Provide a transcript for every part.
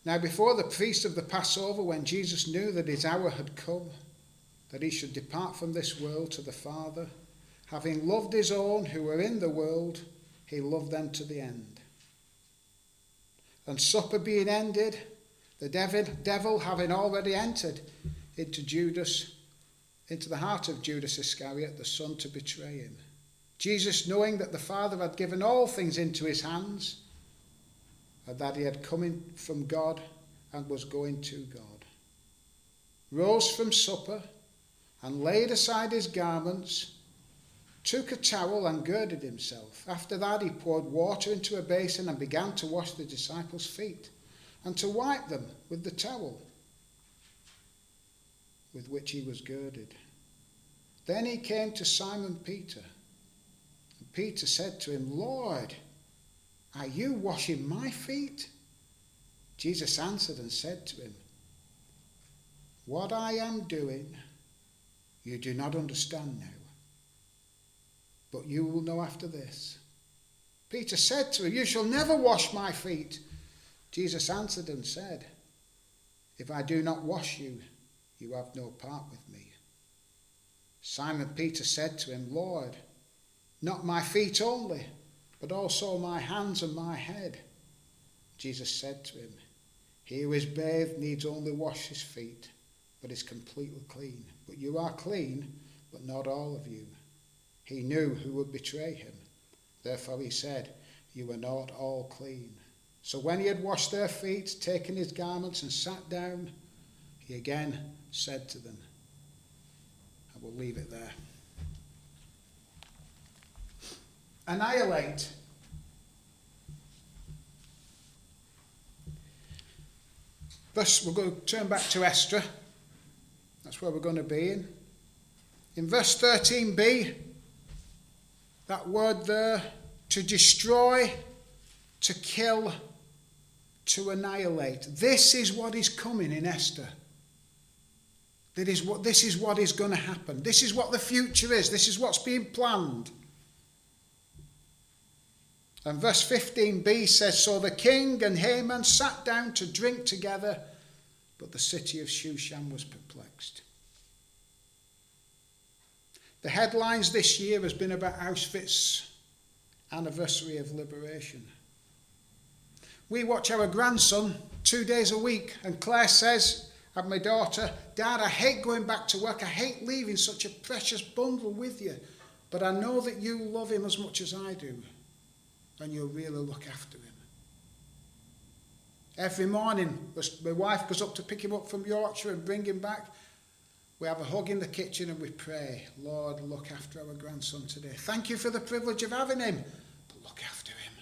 Now before the feast of the Passover, when Jesus knew that his hour had come, that he should depart from this world to the Father, having loved his own who were in the world, he loved them to the end. And supper being ended, the devil having already entered into the heart of Judas Iscariot, the son to betray him. Jesus, knowing that the Father had given all things into his hands, and that he had come in from God and was going to God, rose from supper and laid aside his garments, took a towel and girded himself. After that he poured water into a basin and began to wash the disciples' feet and to wipe them with the towel with which he was girded. Then he came to Simon Peter. And Peter said to him, Lord, are you washing my feet? Jesus answered and said to him, what I am doing, you do not understand now, but you will know after this. Peter said to him, you shall never wash my feet. Jesus answered and said, if I do not wash you, you have no part with me. Simon Peter said to him, Lord, not my feet only, but also my hands and my head. Jesus said to him, he who is bathed needs only wash his feet, but is completely clean. But you are clean, but not all of you. He knew who would betray him. Therefore he said, you are not all clean. So when he had washed their feet, taken his garments and sat down, he again said to them, I will leave it there. Annihilate. Thus, we're going to turn back to Esther. That's where we're going to be in. In verse 13b, that word there, to destroy, to kill, to annihilate. This is what is coming in Esther. This is what is going to happen. This is what the future is. This is what's being planned. And verse 15b says, so the king and Haman sat down to drink together, but the city of Shushan was perplexed. The headlines this year has been about Auschwitz anniversary of liberation. We watch our grandson 2 days a week, and Claire says, and my daughter, Dad, I hate going back to work. I hate leaving such a precious bundle with you, but I know that you love him as much as I do, and you'll really look after him. Every morning, my wife goes up to pick him up from Yorkshire and bring him back. We have a hug in the kitchen and we pray, Lord, look after our grandson today. Thank you for the privilege of having him, but look after him.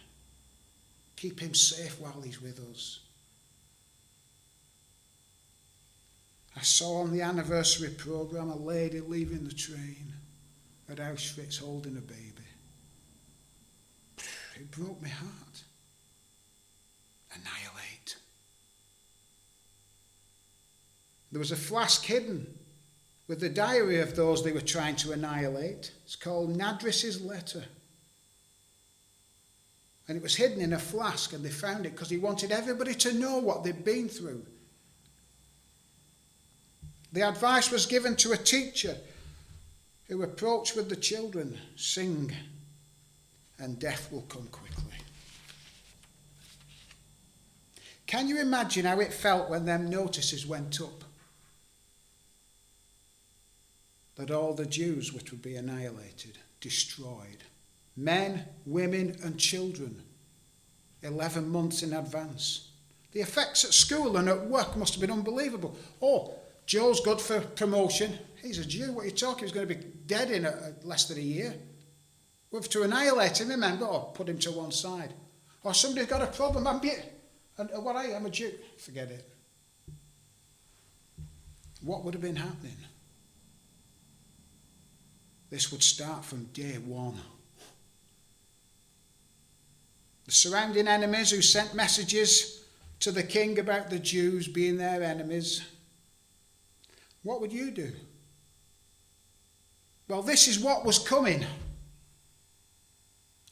Keep him safe while he's with us. I saw on the anniversary programme a lady leaving the train at Auschwitz holding a baby. It broke my heart. Annihilate. There was a flask hidden with the diary of those they were trying to annihilate. It's called Nadris's letter. And it was hidden in a flask, and they found it because he wanted everybody to know what they'd been through. The advice was given to a teacher who approached with the children, sing, and death will come quickly. Can you imagine how it felt when them notices went up? That all the Jews would be annihilated, destroyed. Men, women and children. 11 months in advance. The effects at school and at work must have been unbelievable. Oh, Joe's good for promotion. He's a Jew. What are you talking? He's going to be dead in less than a year. We have to annihilate him, remember, or put him to one side. Or somebody's got a problem. I'm a Jew. Forget it. What would have been happening? This would start from day one. The surrounding enemies who sent messages to the king about the Jews being their enemies. What would you do? Well, this is what was coming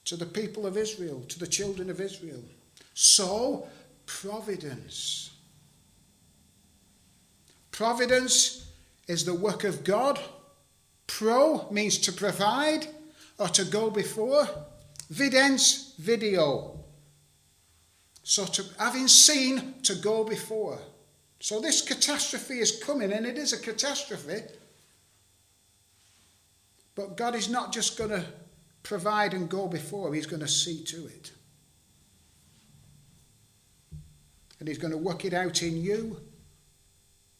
to the people of Israel, to the children of Israel. So, providence Providence is the work of God. Pro means to provide or to go before. Videns, video. So having seen, to go before. So this catastrophe is coming, and it is a catastrophe. But God is not just going to provide and go before, he's going to see to it. And he's going to work it out in you,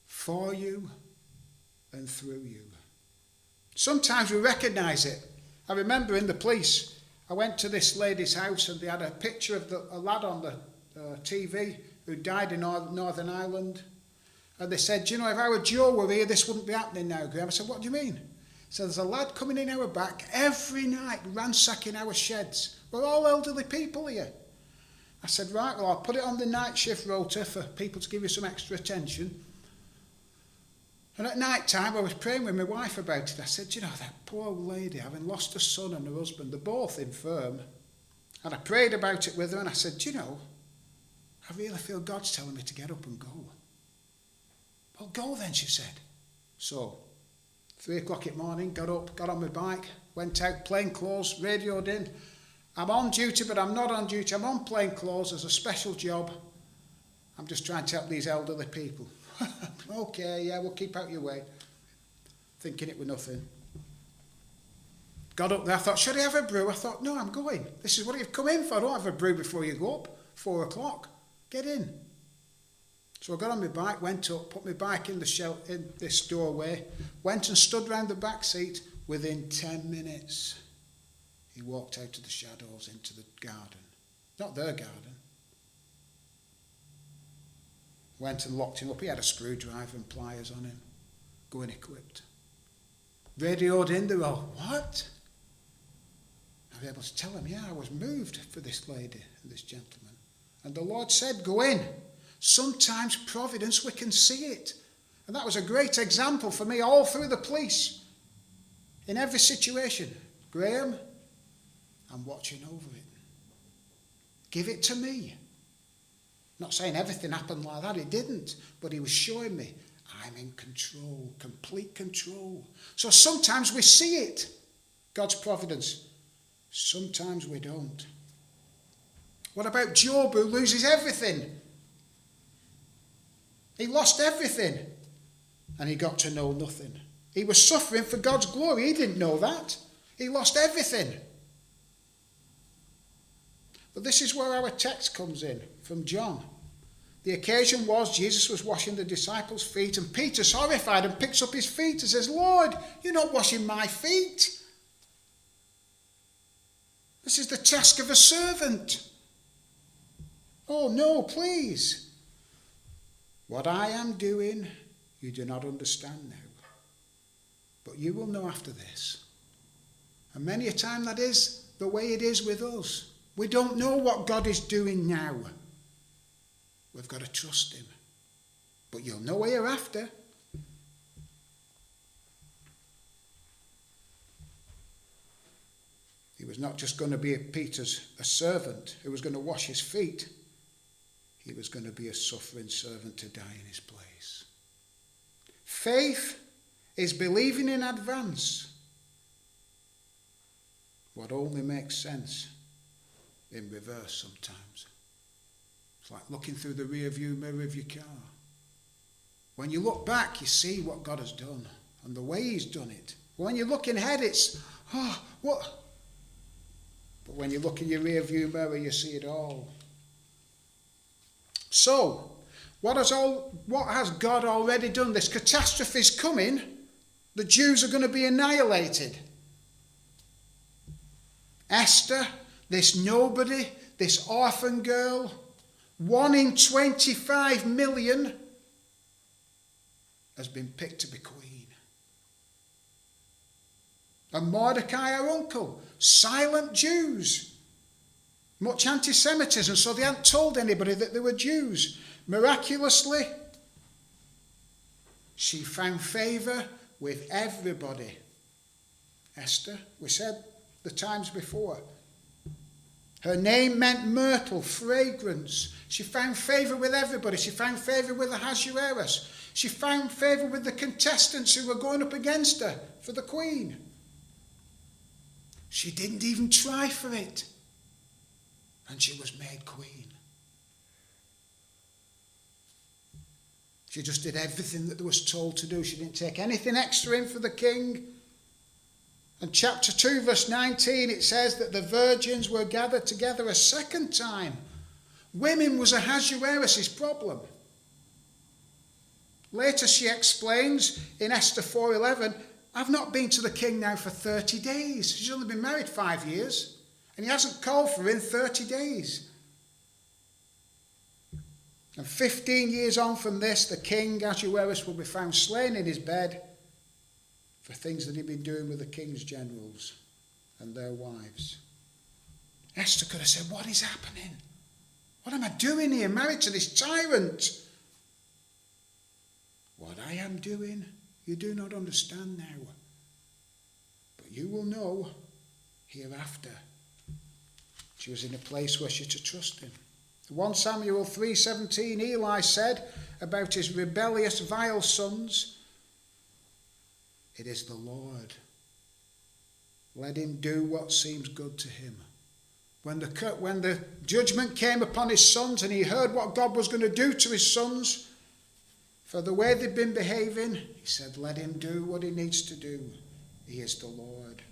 for you, and through you. Sometimes we recognise it. I remember in the police, I went to this lady's house and they had a picture of a lad on the TV who died in Northern Ireland. And they said, if our Joe were here, this wouldn't be happening now, Graham. I said, what do you mean? So there's a lad coming in our back every night, ransacking our sheds. We're all elderly people here. I said, right, well, I'll put it on the night shift rota for people to give you some extra attention. And at night time, I was praying with my wife about it. I said, that poor old lady, having lost her son and her husband, they're both infirm. And I prayed about it with her, and I said, I really feel God's telling me to get up and go. Well, go then, she said. So, 3 o'clock in the morning, got up, got on my bike, went out, plain clothes, radioed in. I'm on duty, but I'm not on duty. I'm on plain clothes as a special job. I'm just trying to help these elderly people. Okay, yeah, we'll keep out your way. Thinking it was nothing. Got up there, I thought, should I have a brew? I thought, no, I'm going. This is what you've come in for. Don't have a brew before you go up. 4 o'clock. Get in. So I got on my bike, went up, put my bike in this doorway, went and stood round the back seat. Within 10 minutes, he walked out of the shadows into the garden. Not their garden. Went and locked him up. He had a screwdriver and pliers on him. Going equipped. Radioed in, they were all, what? I was able to tell him, yeah, I was moved for this lady and this gentleman. And the Lord said, go in. Sometimes providence, we can see it. And that was a great example for me all through the police. In every situation. Graham, I'm watching over it. Give it to me. Not saying everything happened like that, it didn't. But he was showing me, I'm in control, complete control. So sometimes we see it, God's providence. Sometimes we don't. What about Job, who loses everything? He lost everything. And he got to know nothing. He was suffering for God's glory. He didn't know that. He lost everything. But this is where our text comes in, from John. The occasion was Jesus was washing the disciples' feet, and Peter's horrified and picks up his feet and says, Lord, you're not washing my feet. This is the task of a servant. Oh, no, please. What I am doing, you do not understand now. But you will know after this. And many a time that is the way it is with us. We don't know what God is doing now. We've got to trust him. But you'll know hereafter. He was not just going to be a servant who was going to wash his feet. He was going to be a suffering servant to die in his place. Faith is believing in advance what only makes sense in reverse sometimes. It's like looking through the rear view mirror of your car. When you look back, you see what God has done and the way he's done it. When you're looking ahead, it's, what? But when you look in your rear view mirror, you see it all. So, what has God already done? This catastrophe is coming. The Jews are going to be annihilated. Esther, this nobody, this orphan girl, 1 in 25 million, has been picked to be queen. And Mordecai, her uncle, silent Jews. Much anti-Semitism, so they hadn't told anybody that they were Jews. Miraculously, she found favour with everybody. Esther, we said the times before. Her name meant myrtle, fragrance. She found favour with everybody. She found favour with the Ahasuerus. She found favour with the contestants who were going up against her for the queen. She didn't even try for it. And she was made queen. She just did everything that was told to do. She didn't take anything extra in for the king. And chapter 2, verse 19, it says that the virgins were gathered together a second time. Women was Ahasuerus' problem. Later she explains in Esther 4:11, I've not been to the king now for 30 days. She's only been married 5 years. And he hasn't called for her in 30 days. And 15 years on from this, the king, Ahasuerus, will be found slain in his bed for things that he'd been doing with the king's generals and their wives. Esther could have said, what is happening? What am I doing here, married to this tyrant? What I am doing, you do not understand now. But you will know hereafter. She was in a place where she could trust him. 1 Samuel 3:17, Eli said about his rebellious, vile sons, it is the Lord. Let him do what seems good to him. When the judgment came upon his sons and he heard what God was going to do to his sons for the way they'd been behaving, he said, let him do what he needs to do. He is the Lord.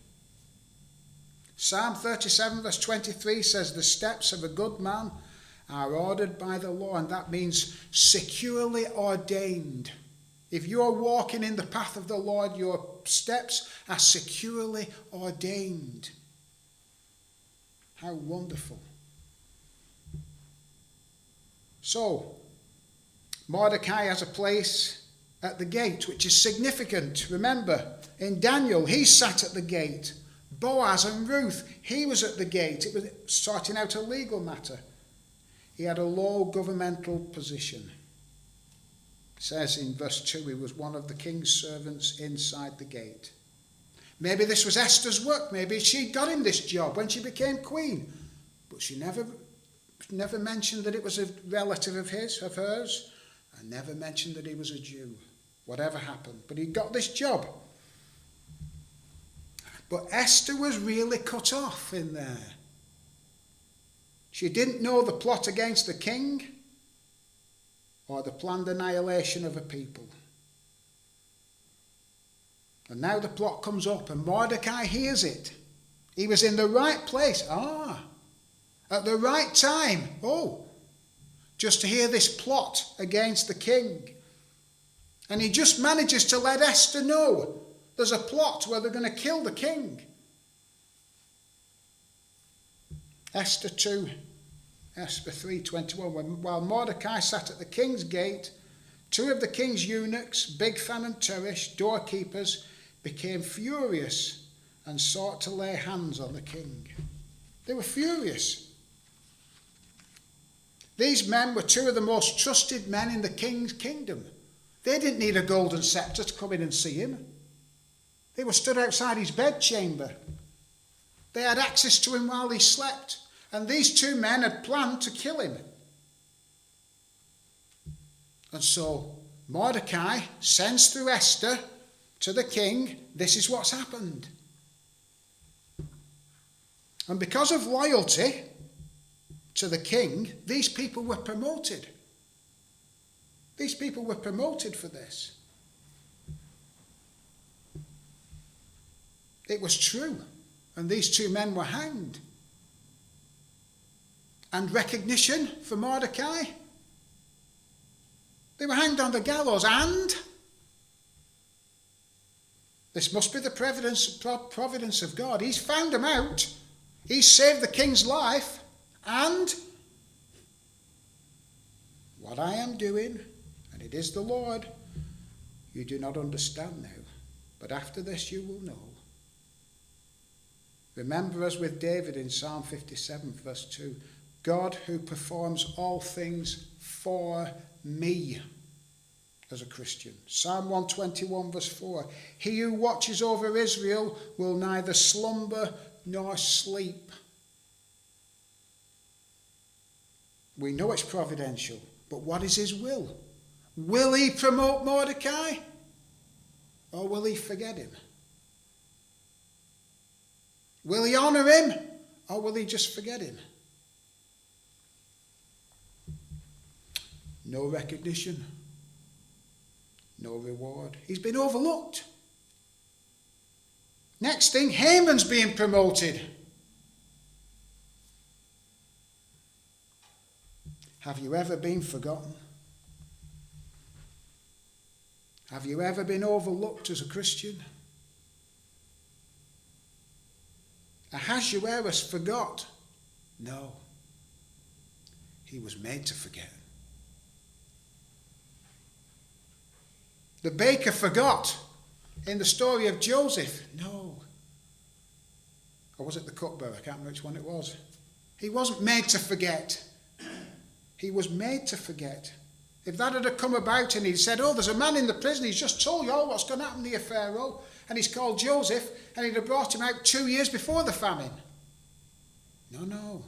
Psalm 37 verse 23 says, the steps of a good man are ordered by the Lord, and that means securely ordained. If you're walking in the path of the Lord, your steps are securely ordained. How wonderful. So, Mordecai has a place at the gate, which is significant. Remember, in Daniel, he sat at the gate. Boaz and Ruth, he was at the gate. It was sorting out a legal matter. He had a low governmental position. It says in verse 2, he was one of the king's servants inside the gate. Maybe this was Esther's work. Maybe she got him this job when she became queen. But she never mentioned that it was a relative of hers, and never mentioned that he was a Jew. Whatever happened. But he got this job. But Esther was really cut off in there. She didn't know the plot against the king or the planned annihilation of a people. And now the plot comes up and Mordecai hears it. He was in the right place. At the right time. Just to hear this plot against the king. And he just manages to let Esther know there's a plot where they're going to kill the king. Esther 3:21. While Mordecai sat at the king's gate, 2 of the king's eunuchs, Bigthan and Teresh, doorkeepers, became furious and sought to lay hands on the king. They were furious. These men were 2 of the most trusted men in the king's kingdom. They didn't need a golden scepter to come in and see him. They were stood outside his bedchamber. They had access to him while he slept. And these 2 men had planned to kill him. And so Mordecai sends through Esther to the king, this is what's happened. And because of loyalty to the king, these people were promoted. These people were promoted for this. It was true. And these 2 men were hanged. And recognition for Mordecai. They were hanged on the gallows. And this must be the providence of God. He's found them out. He's saved the king's life. And what I am doing, and it is the Lord, you do not understand now. But after this you will know. Remember as with David in Psalm 57 verse 2, God who performs all things for me as a Christian. Psalm 121 verse 4, he who watches over Israel will neither slumber nor sleep. We know it's providential, but what is his will? Will he promote Mordecai? Or will he forget him? Will he honour him? Or will he just forget him? No recognition. No reward. He's been overlooked. Next thing, Haman's being promoted. Have you ever been forgotten? Have you ever been overlooked as a Christian? Ahasuerus forgot? No. He was made to forget. The baker forgot in the story of Joseph? No. Or was it the cupbearer? I can't remember which one it was. He wasn't made to forget. He was made to forget. If that had come about and he'd said, oh, there's a man in the prison, he's just told you all what's going to happen to you, Pharaoh, and he's called Joseph, and he'd have brought him out 2 years before the famine. No.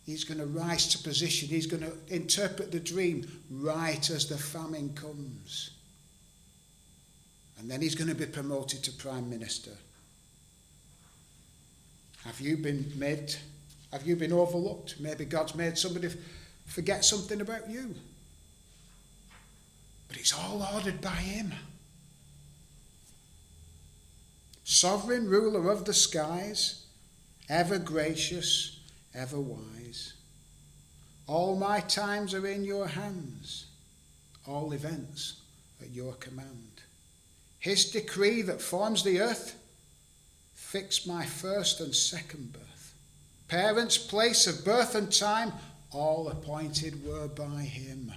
He's going to rise to position. He's going to interpret the dream right as the famine comes. And then he's going to be promoted to Prime Minister. Have you been overlooked? Maybe God's made somebody forget something about you. But it's all ordered by him. Sovereign ruler of the skies, ever gracious, ever wise. All my times are in your hands, all events at your command. His decree that forms the earth fixed my first and second birth. Parents' place of birth and time, all appointed were by him.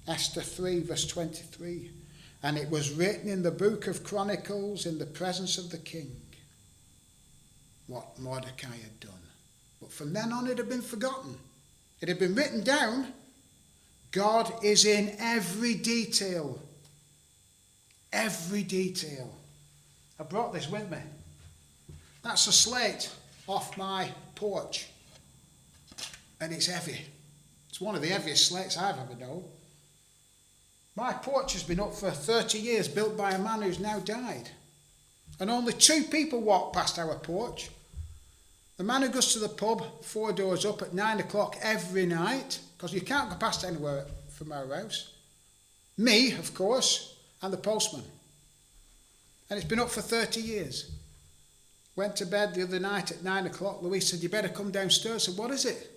Esther 3 verse 23. And it was written in the book of Chronicles in the presence of the king what Mordecai had done. But from then on it had been forgotten. It had been written down. God is in every detail. Every detail. I brought this with me. That's a slate off my porch. And it's heavy. It's one of the heaviest slates I've ever known. My porch has been up for 30 years, built by a man who's now died. And only 2 people walk past our porch. The man who goes to the pub, 4 doors up at 9 o'clock every night, because you can't go past anywhere from our house. Me, of course, and the postman. And it's been up for 30 years. Went to bed the other night at 9 o'clock. Louise said, you better come downstairs. I said, what is it?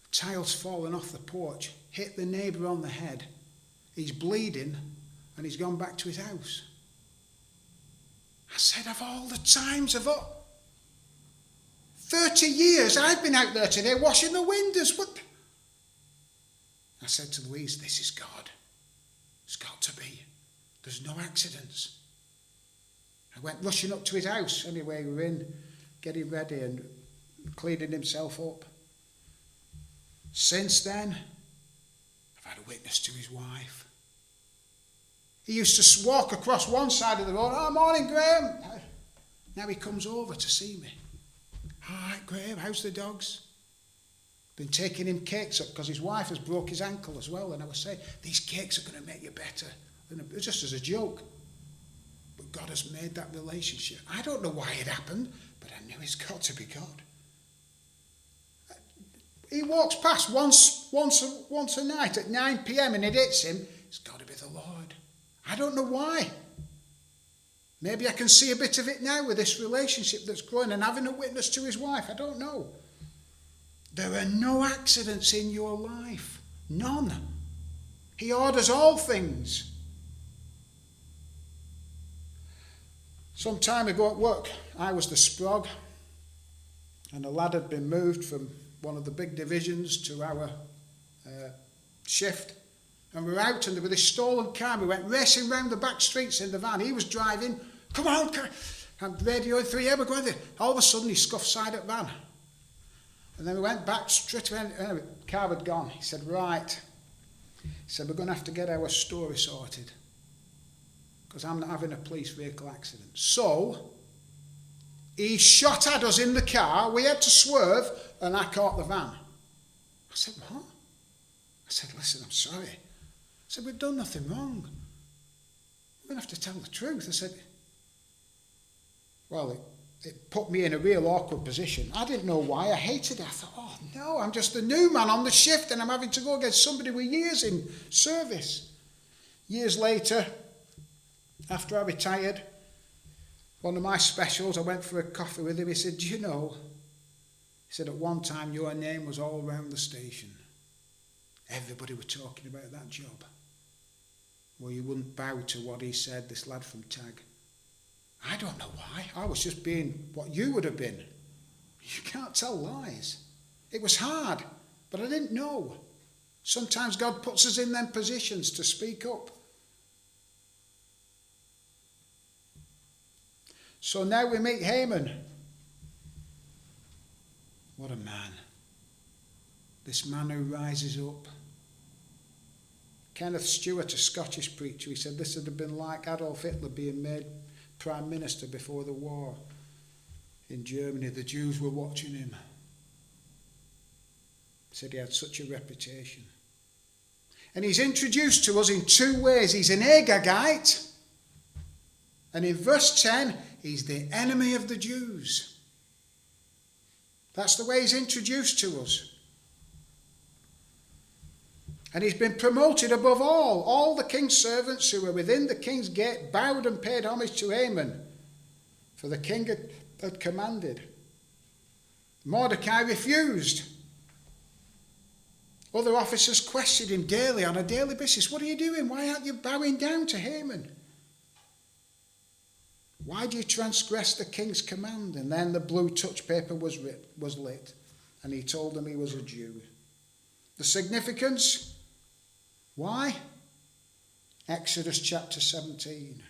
A tile's fallen off the porch, hit the neighbour on the head. He's bleeding and he's gone back to his house. I said, of all the times of 30 years, I've been out there today washing the windows. What? I said to Louise, this is God. It's got to be. There's no accidents. I went rushing up to his house. Anyway, we were in, getting ready and cleaning himself up. Since then, I've had a witness to his wife. He used to walk across one side of the road. Oh, morning, Graham. Now he comes over to see me. All right, Graham, how's the dogs? Been taking him cakes up because his wife has broke his ankle as well. And I was saying, these cakes are going to make you better. Just as a joke. But God has made that relationship. I don't know why it happened, but I knew it's got to be God. He walks past once a night at 9 p.m. and it hits him. It's got to be the Lord. I don't know why. Maybe I can see a bit of it now with this relationship that's growing and having a witness to his wife. I don't know. There are no accidents in your life. None. He orders all things. Some time ago at work, I was the sprog, and a lad had been moved from one of the big divisions to our shift. And we were out and there was this stolen car. We went racing round the back streets in the van. He was driving. Come on, I'm radioing through. Yeah, we're going there. All of a sudden, he scuffed side at van. And then we went back straight away. Anyway, the car had gone. He said, right. He said, we're going to have to get our story sorted because I'm not having a police vehicle accident. So, He shot at us in the car. We had to swerve, and I caught the van. I said, what? I said, listen, I'm sorry. I said, we've done nothing wrong. We're going to have to tell the truth. I said, well, it put me in a real awkward position. I didn't know why. I hated it. I thought, oh, no, I'm just a new man on the shift, and I'm having to go against somebody with years in service. Years later, after I retired, one of my specials, I went for a coffee with him. He said, do you know, he said, at one time your name was all around the station. Everybody were talking about that job. Well, you wouldn't bow to what he said, this lad from Tag. I don't know why. I was just being what you would have been. You can't tell lies. It was hard, but I didn't know. Sometimes God puts us in them positions to speak up. So now we meet Haman. What a man. This man who rises up. Kenneth Stewart, a Scottish preacher, he said this would have been like Adolf Hitler being made Prime Minister before the war in Germany. The Jews were watching him. He said he had such a reputation. And he's introduced to us in two ways. He's an Agagite. And in verse 10, he's the enemy of the Jews. That's the way he's introduced to us. And he's been promoted above all. All the king's servants who were within the king's gate bowed and paid homage to Haman, for the king had commanded. Mordecai refused. Other officers questioned him daily, on a daily basis. What are you doing? Why aren't you bowing down to Haman? Why do you transgress the king's command? And then the blue touch paper was lit, and he told them he was a Jew. The significance? Why? Exodus chapter 17.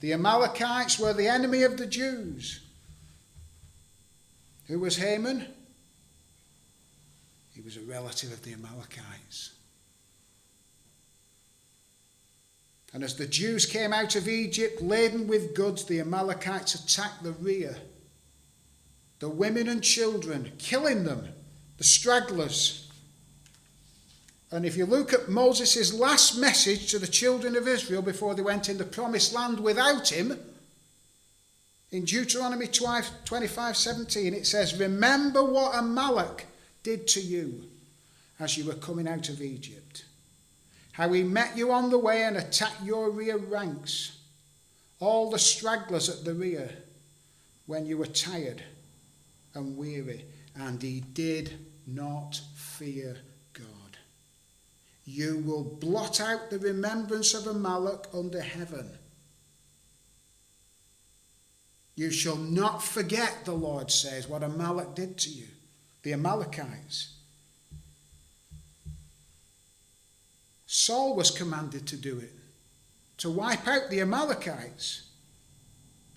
The Amalekites were the enemy of the Jews. Who was Haman? He was a relative of the Amalekites. And as the Jews came out of Egypt laden with goods, the Amalekites attacked the rear, the women and children, killing them, the stragglers. And if you look at Moses' last message to the children of Israel before they went in the promised land without him, in Deuteronomy 25:17, it says, remember what Amalek did to you as you were coming out of Egypt. How he met you on the way and attacked your rear ranks, all the stragglers at the rear, when you were tired and weary, and he did not fear God. You will blot out the remembrance of Amalek under heaven. You shall not forget, the Lord says, what Amalek did to you, the Amalekites. Saul was commanded to do it, to wipe out the Amalekites,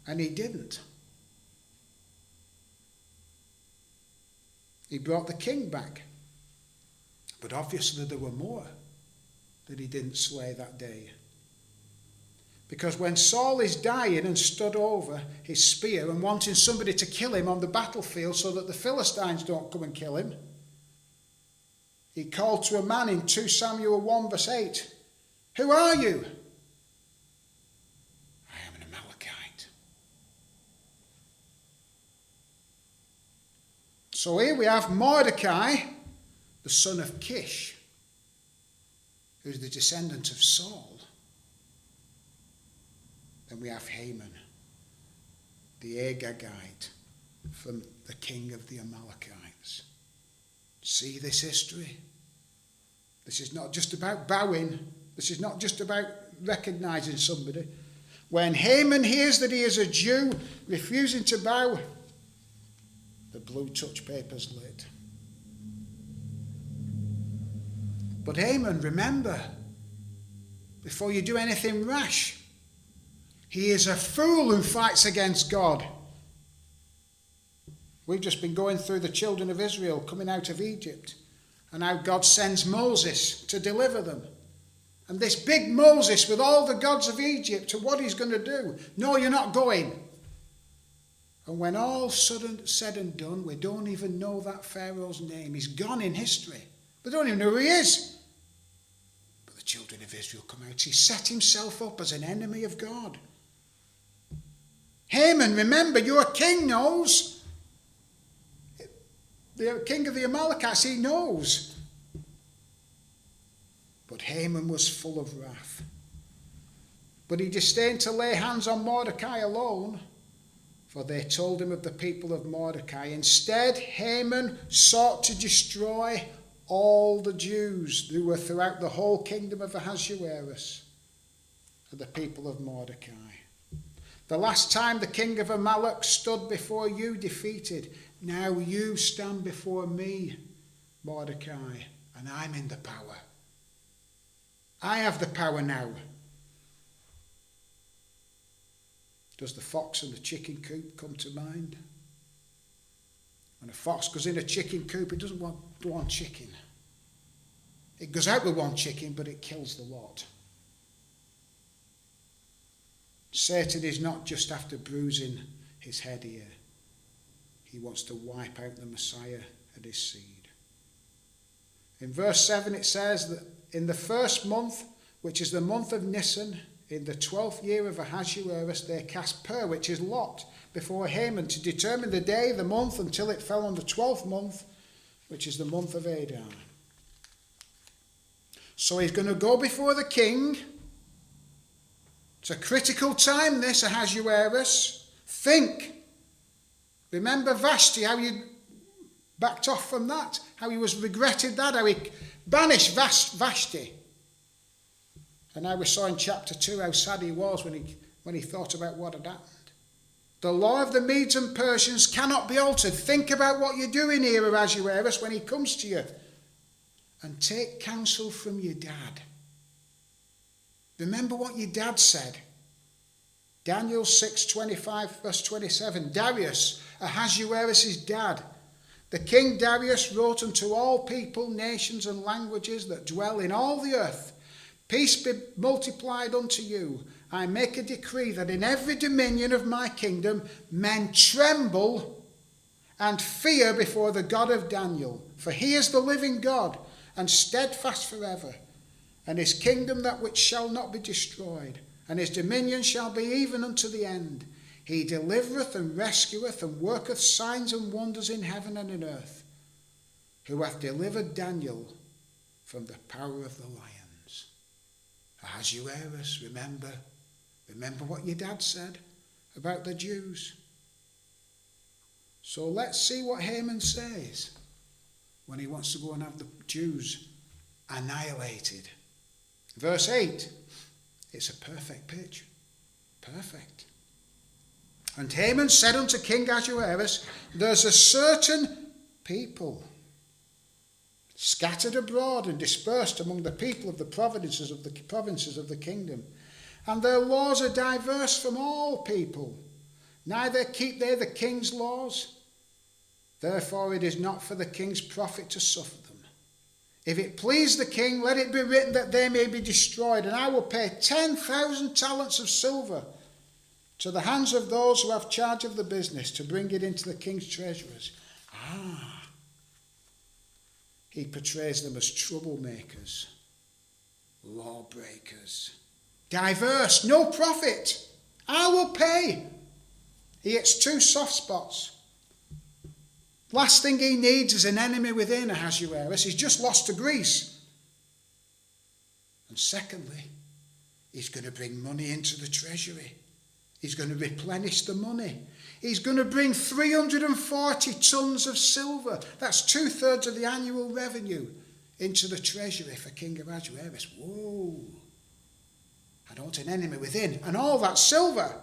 and he didn't. He brought the king back, but obviously there were more that he didn't slay that day. Because when Saul is dying and stood over his spear and wanting somebody to kill him on the battlefield so that the Philistines don't come and kill him, he called to a man in 2 Samuel 1 verse 8, who are you? I am an Amalekite. So here we have Mordecai, the son of Kish, who's the descendant of Saul. Then we have Haman, the Agagite, from the king of the Amalekites. See this history? This is not just about bowing. This is not just about recognizing somebody. When Haman hears that he is a Jew, refusing to bow, the blue touch paper's lit. But Haman, remember, before you do anything rash, he is a fool who fights against God. We've just been going through the children of Israel coming out of Egypt, and how God sends Moses to deliver them. And this big Moses with all the gods of Egypt, to what he's going to do. No, you're not going. And when all said and done, we don't even know that Pharaoh's name. He's gone in history. We don't even know who he is. But the children of Israel come out. He set himself up as an enemy of God. Haman, remember, your king knows. The king of the Amalekites, he knows. But Haman was full of wrath. But he disdained to lay hands on Mordecai alone, for they told him of the people of Mordecai. Instead, Haman sought to destroy all the Jews who were throughout the whole kingdom of Ahasuerus, and the people of Mordecai. The last time the king of Amalek stood before you defeated, now you stand before me, Mordecai, and I'm in the power. I have the power now. Does the fox and the chicken coop come to mind? When a fox goes in a chicken coop, it doesn't want one chicken. It goes out with one chicken, but it kills the lot. Satan is not just after bruising his head here. He wants to wipe out the Messiah and his seed. In verse 7 it says that in the first month, which is the month of Nisan, in the 12th year of Ahasuerus, they cast pur, which is lot, before Haman to determine the day, the month, until it fell on the 12th month, which is the month of Adar. So he's going to go before the king. It's a critical time, this, Ahasuerus. Think. Remember Vashti, how you backed off from that, how he was regretted that, how he banished Vashti. And now we saw in chapter 2 how sad he was when he thought about what had happened. The law of the Medes and Persians cannot be altered. Think about what you're doing here, Ahasuerus, when he comes to you. And take counsel from your dad. Remember what your dad said. Daniel 6:25, verse 27. Darius, Ahasuerus' dad. The king Darius wrote unto all people, nations, and languages that dwell in all the earth, peace be multiplied unto you. I make a decree that in every dominion of my kingdom men tremble and fear before the God of Daniel. For he is the living God and steadfast forever. And his kingdom that which shall not be destroyed. And his dominion shall be even unto the end. He delivereth and rescueth and worketh signs and wonders in heaven and in earth. Who hath delivered Daniel from the power of the lions. Ahasuerus, remember what your dad said about the Jews. So let's see what Haman says when he wants to go and have the Jews annihilated. Verse 8, it's a perfect picture. Perfect. And Haman said unto King Ahasuerus, there's a certain people scattered abroad and dispersed among the people of the provinces of the kingdom. And their laws are diverse from all people. Neither keep they the king's laws. Therefore it is not for the king's profit to suffer them. If it please the king, let it be written that they may be destroyed, and I will pay 10,000 talents of silver to the hands of those who have charge of the business to bring it into the king's treasuries. He portrays them as troublemakers, lawbreakers, diverse, no profit. I will pay. He hits two soft spots. Last thing he needs is an enemy within Ahasuerus. He's just lost to Greece. And secondly, he's going to bring money into the treasury. He's going to replenish the money. He's going to bring 340 tons of silver. That's 2/3 of the annual revenue into the treasury for King Ahasuerus. Whoa. I don't want an enemy within. And all that silver.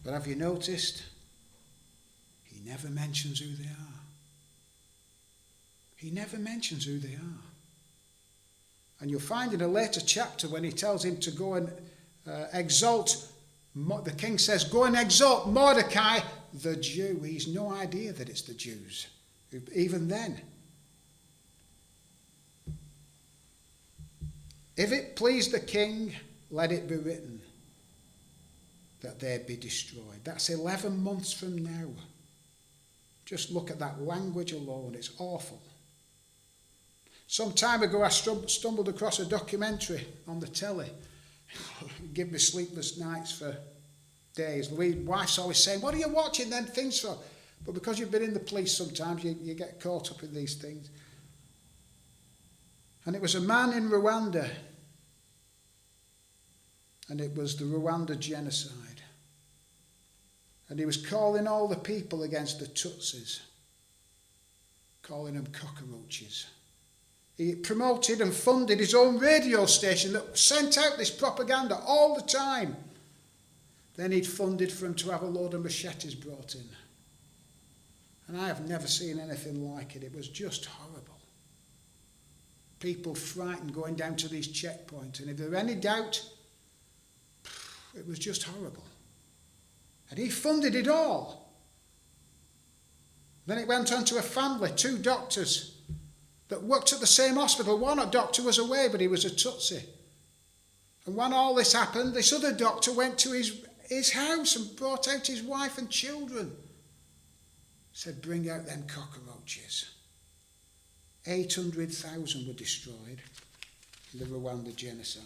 But have you noticed? He never mentions who they are. He never mentions who they are. And you'll find in a later chapter when he tells him to go and exalt, the king says, go and exalt Mordecai, the Jew. He's no idea that it's the Jews, even then. If it please the king, let it be written that they'd be destroyed. That's 11 months from now. Just look at that language alone. It's awful. Some time ago, I stumbled across a documentary on the telly. It gave me sleepless nights for days. Louise's wife's always saying, what are you watching them things for? But because you've been in the police sometimes, you get caught up in these things. And it was a man in Rwanda. And it was the Rwanda genocide. And he was calling all the people against the Tutsis, calling them cockroaches. He promoted and funded his own radio station that sent out this propaganda all the time. Then he'd funded for him to have a load of machetes brought in. And I have never seen anything like it. It was just horrible. People frightened going down to these checkpoints. And if there were any doubt, it was just horrible. And he funded it all. Then it went on to a family, 2 doctors that worked at the same hospital. One doctor was away, but he was a Tutsi. And when all this happened, this other doctor went to his house and brought out his wife and children. Said, bring out them cockroaches. 800,000 were destroyed in the Rwanda genocide.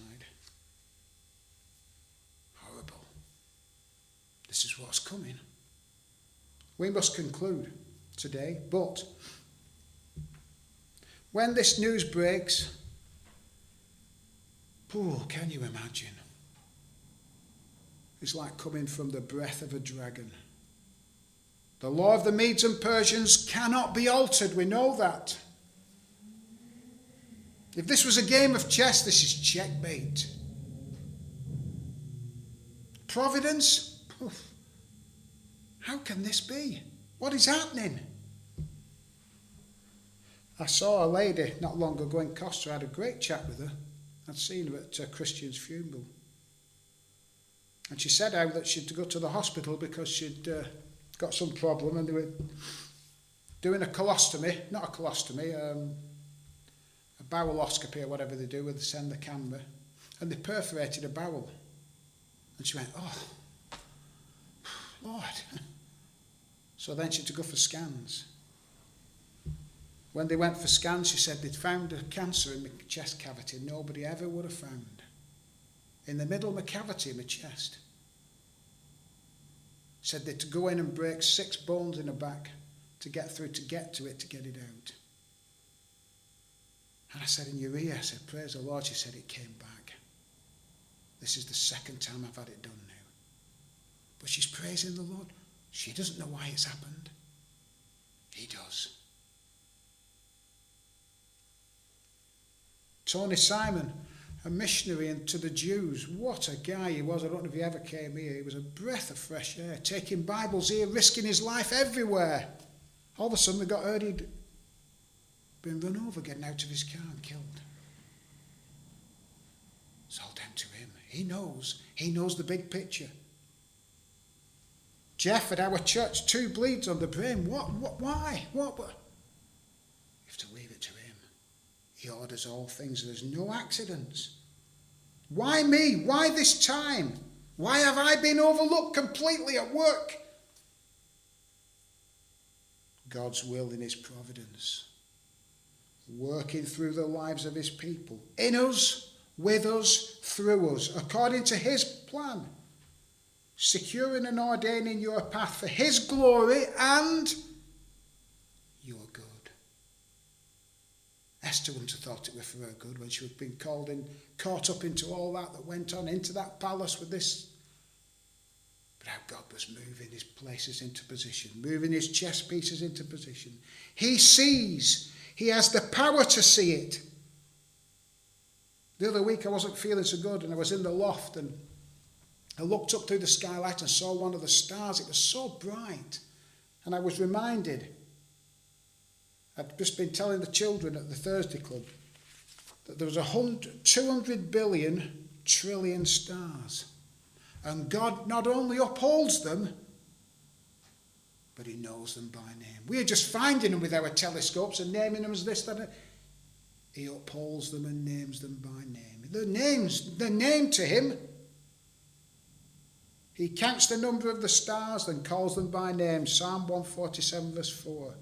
Horrible. This is what's coming. We must conclude today, but when this news breaks, can you imagine? It's like coming from the breath of a dragon. The law of the Medes and Persians cannot be altered. We know that. If this was a game of chess, this is checkmate. Providence? How can this be? What is happening? I saw a lady not long ago in Costa. I had a great chat with her. I'd seen her at Christian's funeral. And she said how that she'd go to the hospital because she'd got some problem and they were doing a colostomy, not a colostomy, a boweloscopy or whatever they do where they send the camera, and they perforated a bowel. And she went, oh, Lord. So then she had to go for scans. When they went for scans, she said they'd found a cancer in my chest cavity nobody ever would have found. In the middle of my cavity in my chest. Said they'd to go in and break 6 bones in her back to get through, to get to it, to get it out. And I said, in your ear? I said, praise the Lord. She said, it came back. This is the 2nd time I've had it done now. But she's praising the Lord. She doesn't know why it's happened. He does. Tony Simon, a missionary to the Jews. What a guy he was. I don't know if he ever came here. He was a breath of fresh air, taking Bibles here, risking his life everywhere. All of a sudden we got heard he'd been run over getting out of his car and killed. It's all down to him. He knows the big picture. Jeff at our church, 2 bleeds on the brain. Why? What? You have to leave it to him. He orders all things. There's no accidents. Why me? Why this time? Why have I been overlooked completely at work? God's will in his providence. Working through the lives of his people. In us, with us, through us. According to his plan. Securing and ordaining your path for his glory and your good. Esther wouldn't have thought it were for her good when she had been caught up into all that went on, into that palace with this. But how God was moving his places into position, moving his chess pieces into position. He sees. He has the power to see it. The other week I wasn't feeling so good and I was in the loft and I looked up through the skylight and saw one of the stars. It was so bright. And I was reminded, I'd just been telling the children at the Thursday Club, that there was 200 billion trillion stars. And God not only upholds them, but he knows them by name. We are just finding them with our telescopes and naming them as this, that. He upholds them and names them by name. They're named to him. He counts the number of the stars, then calls them by name. Psalm 147 verse 4.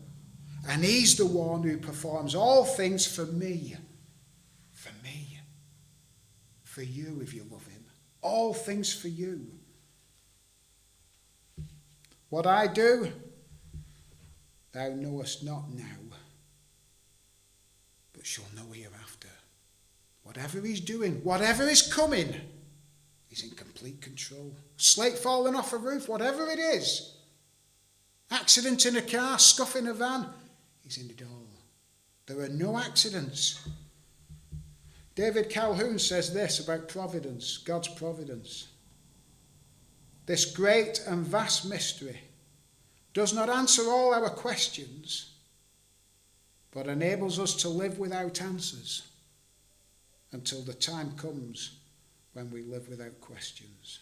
And he's the one who performs all things for me. For me. For you if you love him. All things for you. What I do, thou knowest not now, but shall know hereafter. Whatever he's doing, whatever is coming, he's in complete control. Slate falling off a roof, whatever it is. Accident in a car, scuff in a van, he's in it all. There are no accidents. David Calhoun says this about providence, God's providence. This great and vast mystery does not answer all our questions, but enables us to live without answers until the time comes when we live without questions.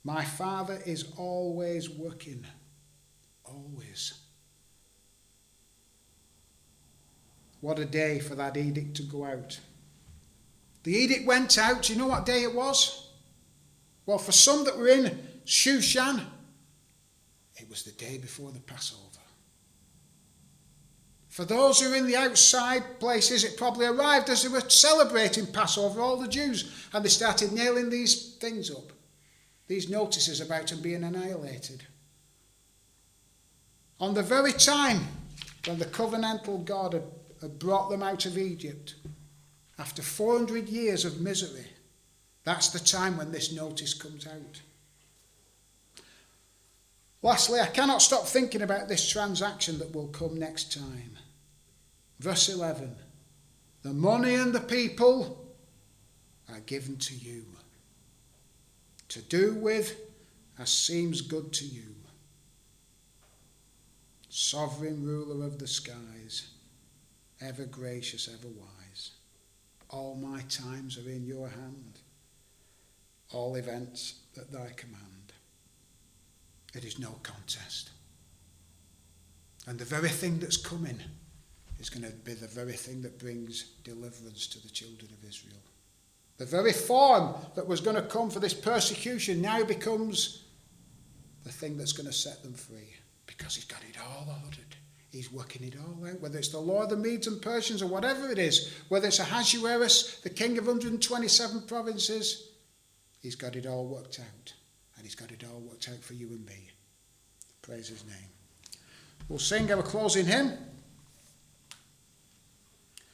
My Father is always working, always. What a day for that edict to go out. The edict went out, do you know what day it was? Well, for some that were in Shushan, it was the day before the Passover. For those who were in the outside places, it probably arrived as they were celebrating Passover, all the Jews, and they started nailing these things up, these notices about them being annihilated. On the very time when the covenantal God had brought them out of Egypt, after 400 years of misery, that's the time when this notice comes out. Lastly, I cannot stop thinking about this transaction that will come next time. Verse 11. The money and the people are given to you, to do with as seems good to you. Sovereign ruler of the skies, ever gracious, ever wise. All my times are in your hand, all events at thy command. It is no contest. And the very thing that's coming is going to be the very thing that brings deliverance to the children of Israel. The very form that was going to come for this persecution now becomes the thing that's going to set them free, because he's got it all ordered. He's working it all out, whether it's the law of the Medes and Persians or whatever it is, whether it's Ahasuerus, the king of 127 provinces, he's got it all worked out. And he's got it all worked out for you and me. Praise his name. We'll sing our closing hymn.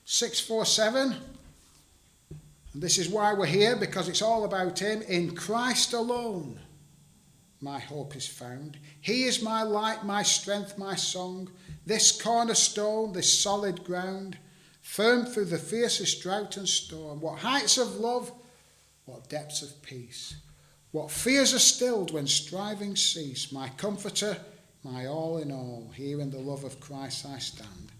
647. And this is why we're here, because it's all about him. In Christ alone my hope is found. He is my light, my strength, my song. This cornerstone, this solid ground, firm through the fiercest drought and storm. What heights of love, what depths of peace. What fears are stilled when strivings cease. My comforter, my all in all. Here in the love of Christ I stand.